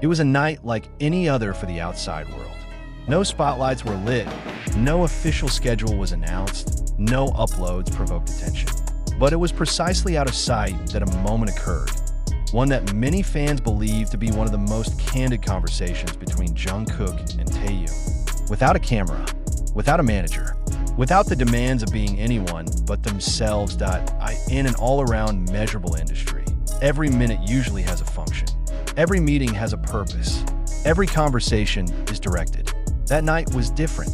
was a night like any other for the outside world. No spotlights were lit, no official schedule was announced, no uploads provoked attention. But it was precisely out of sight that a moment occurred, one that many fans believe to be one of the most candid conversations between Jungkook and Taehyung. Without a camera, without a manager, without the demands of being anyone but themselves. In an all-around measurable industry, every minute usually has a function. Every meeting has a purpose. Every conversation is directed. That night was different.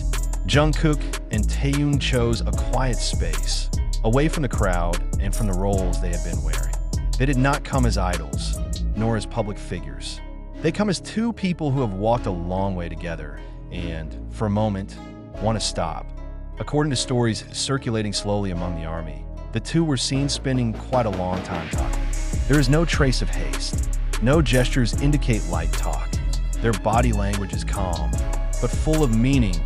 Jungkook and Taehyung chose a quiet space, away from the crowd and from the roles they had been wearing. They did not come as idols, nor as public figures. They come as two people who have walked a long way together and, for a moment, want to stop. According to stories circulating slowly among the army, the two were seen spending quite a long time talking. There is no trace of haste. No gestures indicate light talk. Their body language is calm, but full of meaning,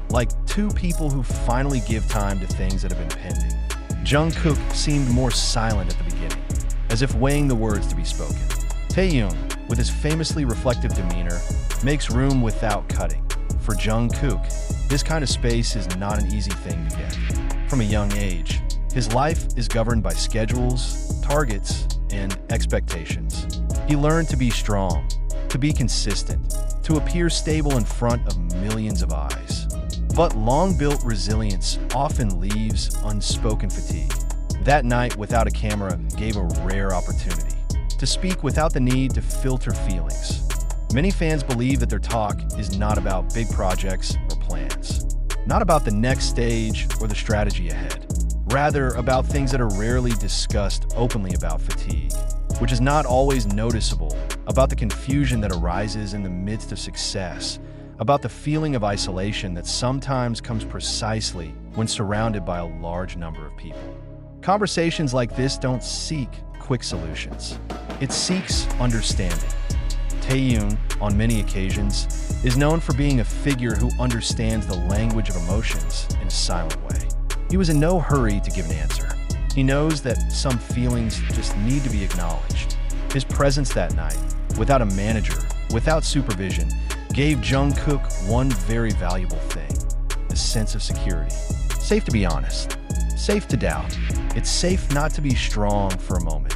like two people who finally give time to things that have been pending. Jungkook seemed more silent at the beginning, as if weighing the words to be spoken. Taehyung, with his famously reflective demeanor, makes room without cutting. For Jungkook, this kind of space is not an easy thing to get. From a young age, his life is governed by schedules, targets, and expectations. He learned to be strong, to be consistent, to appear stable in front of millions of eyes. But long-built resilience often leaves unspoken fatigue. That night, without a camera, gave a rare opportunity to speak without the need to filter feelings. Many fans believe that their talk is not about big projects or plans, not about the next stage or the strategy ahead, rather about things that are rarely discussed openly, about fatigue, which is not always noticeable, about the confusion that arises in the midst of success, about the feeling of isolation that sometimes comes precisely when surrounded by a large number of people. Conversations like this don't seek quick solutions. It seeks understanding. Taehyung, on many occasions, is known for being a figure who understands the language of emotions in a silent way. He was in no hurry to give an answer. He knows that some feelings just need to be acknowledged. His presence that night, without a manager, without supervision, gave Jungkook one very valuable thing: a sense of security. Safe to be honest, safe to doubt. It's safe not to be strong for a moment.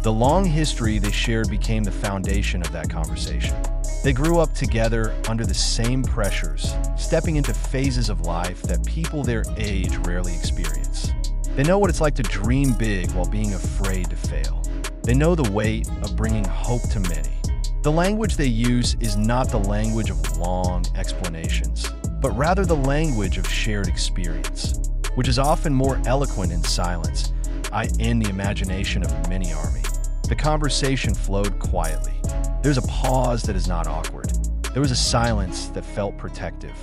The long history they shared became the foundation of that conversation. They grew up together under the same pressures, stepping into phases of life that people their age rarely experience. They know what it's like to dream big while being afraid to fail. They know the weight of bringing hope to many. The language they use is not the language of long explanations, but rather the language of shared experience, which is often more eloquent in silence, in the imagination of many army. The conversation flowed quietly. There's a pause that is not awkward. There was a silence that felt protective.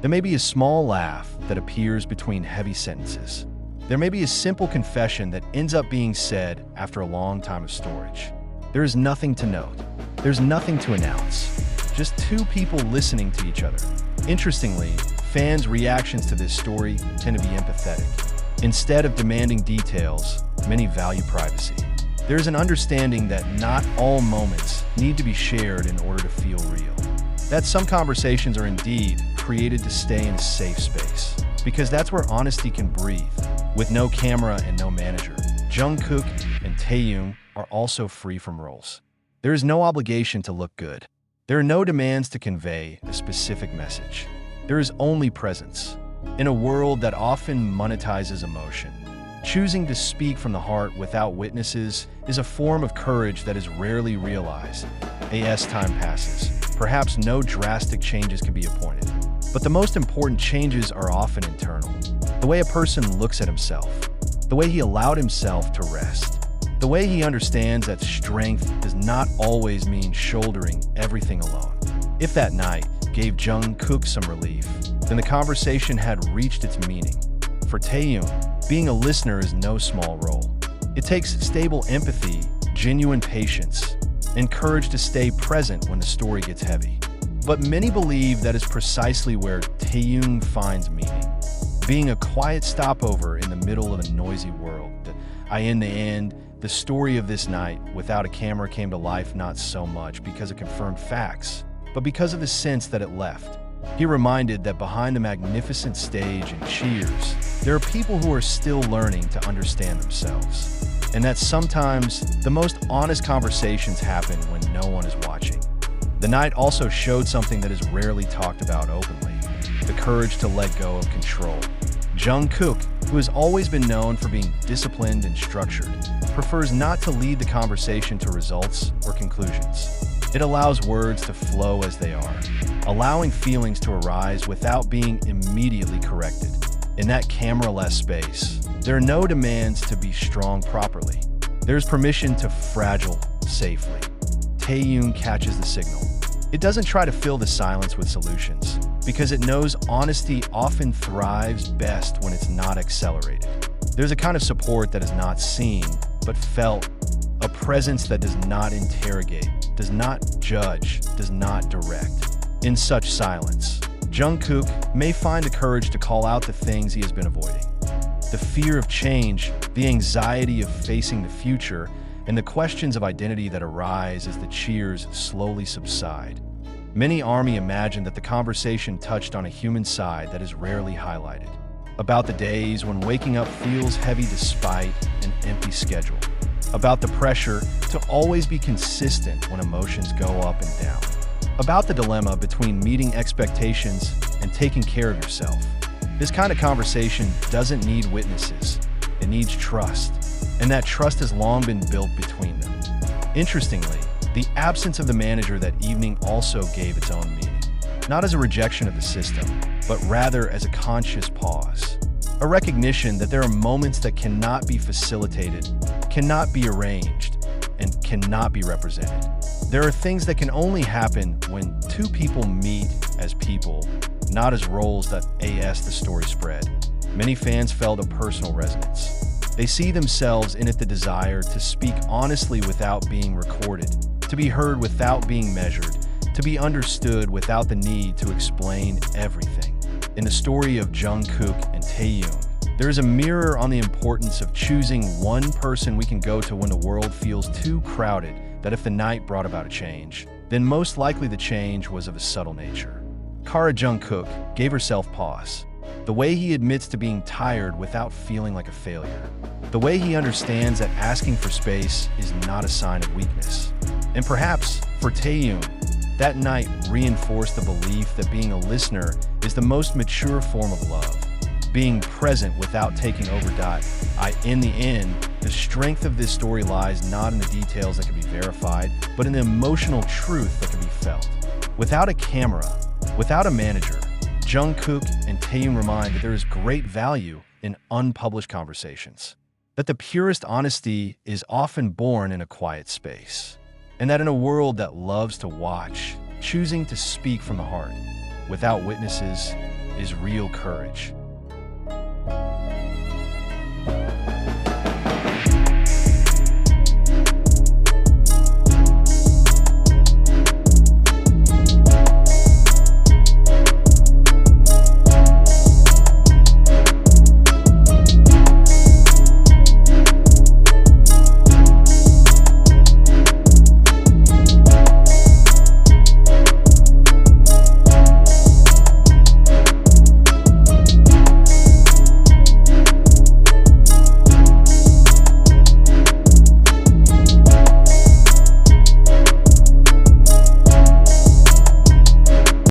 There may be a small laugh that appears between heavy sentences. There may be a simple confession that ends up being said after a long time of storage. There is nothing to note. There's nothing to announce. Just two people listening to each other. Interestingly, fans' reactions to this story tend to be empathetic. Instead of demanding details, many value privacy. There is an understanding that not all moments need to be shared in order to feel real. That some conversations are indeed created to stay in a safe space, because that's where honesty can breathe. With no camera and no manager, Jungkook and Taehyung are also free from roles. There is no obligation to look good. There are no demands to convey a specific message. There is only presence. In a world that often monetizes emotion, choosing to speak from the heart without witnesses is a form of courage that is rarely realized. As time passes, perhaps no drastic changes can be appointed, but the most important changes are often internal. The way a person looks at himself, the way he allowed himself to rest, the way he understands that strength does not always mean shouldering everything alone. If that night gave Jungkook some relief, then the conversation had reached its meaning. For Taehyung, being a listener is no small role. It takes stable empathy, genuine patience, and courage to stay present when the story gets heavy. But many believe that is precisely where Taehyung finds meaning. Being a quiet stopover in the middle of a noisy world. In the end, The story of this night without a camera came to life not so much because it confirmed facts, but because of the sense that it left. He reminded that behind the magnificent stage and cheers, there are people who are still learning to understand themselves, and that sometimes the most honest conversations happen when no one is watching. The night also showed something that is rarely talked about openly: the courage to let go of control. Jungkook, who has always been known for being disciplined and structured, prefers not to lead the conversation to results or conclusions. It allows words to flow as they are, allowing feelings to arise without being immediately corrected. In that camera-less space, there are no demands to be strong properly. There's permission to fragile safely. Taehyung catches the signal. It doesn't try to fill the silence with solutions, because it knows honesty often thrives best when it's not accelerated. There's a kind of support that is not seen, but felt, a presence that does not interrogate, does not judge, does not direct. In such silence, Jungkook may find the courage to call out the things he has been avoiding. The fear of change, the anxiety of facing the future, and the questions of identity that arise as the cheers slowly subside. Many ARMY imagine that the conversation touched on a human side that is rarely highlighted, about the days when waking up feels heavy despite an empty schedule, about the pressure to always be consistent when emotions go up and down, about the dilemma between meeting expectations and taking care of yourself. This kind of conversation doesn't need witnesses, it needs trust, and that trust has long been built between them. Interestingly, the absence of the manager that evening also gave its own meaning, not as a rejection of the system, but rather as a conscious pause, a recognition that there are moments that cannot be facilitated, cannot be arranged, and cannot be represented. There are things that can only happen when two people meet as people, not as roles that as the story spread. Many fans felt a personal resonance. They see themselves in it, the desire to speak honestly without being recorded, to be heard without being measured, to be understood without the need to explain everything. In the story of Jungkook and Taehyung, there is a mirror on the importance of choosing one person we can go to when the world feels too crowded, that if the night brought about a change, then most likely the change was of a subtle nature. Kara Jungkook gave herself pause. The way he admits to being tired without feeling like a failure. The way he understands that asking for space is not a sign of weakness. And perhaps, for Taehyung, that night reinforced the belief that being a listener is the most mature form of love. Being present without taking over. In the end, the strength of this story lies not in the details that can be verified, but in the emotional truth that can be felt. Without a camera, without a manager, Jungkook and Taehyung remind that there is great value in unpublished conversations, that the purest honesty is often born in a quiet space, and that in a world that loves to watch, choosing to speak from the heart, without witnesses, is real courage.